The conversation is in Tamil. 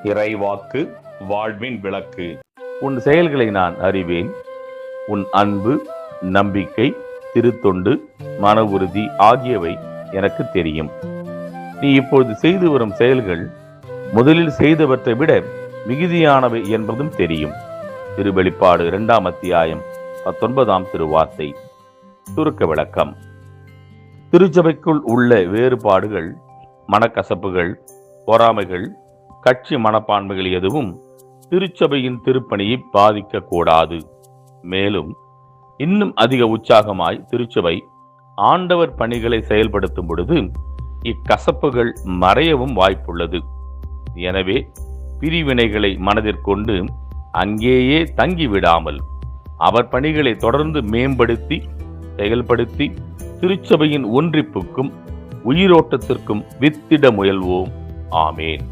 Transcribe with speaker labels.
Speaker 1: இறைவாக்கு வாழ்வின் விளக்கு. உன் செயல்களை நான் அறிவேன். உன் அன்பு, நம்பிக்கை, திருத்தொண்டு, மன உறுதி ஆகியவை எனக்கு தெரியும். நீ இப்பொழுது செய்து வரும் செயல்கள் முதலில் செய்தவற்றை விட மிகுதியானவை என்பதும் தெரியும். திருவெளிப்பாடு 2ஆம் அத்தியாயம் 19ஆம் திருவார்த்தை. சுருக்க விளக்கம். திருச்சபைக்குள் உள்ள வேறுபாடுகள், மனக்கசப்புகள், பொறாமைகள், கட்சி மனப்பான்மைகள் எதுவும் திருச்சபையின் திருப்பணியை பாதிக்க கூடாது. மேலும் இன்னும் அதிக உற்சாகமாய் திருச்சபை ஆண்டவர் பணிகளை செயல்படுத்தும் பொழுது இக்கசப்புகள் மறையவும் வாய்ப்புள்ளது. எனவே பிரிவினைகளை மனதிற்கொண்டு அங்கேயே தங்கிவிடாமல் அவர் பணிகளை தொடர்ந்து மேம்படுத்தி செயல்படுத்தி திருச்சபையின் ஒன்றிப்புக்கும் உயிரோட்டத்திற்கும் வித்திட முயல்வோம். ஆமேன்.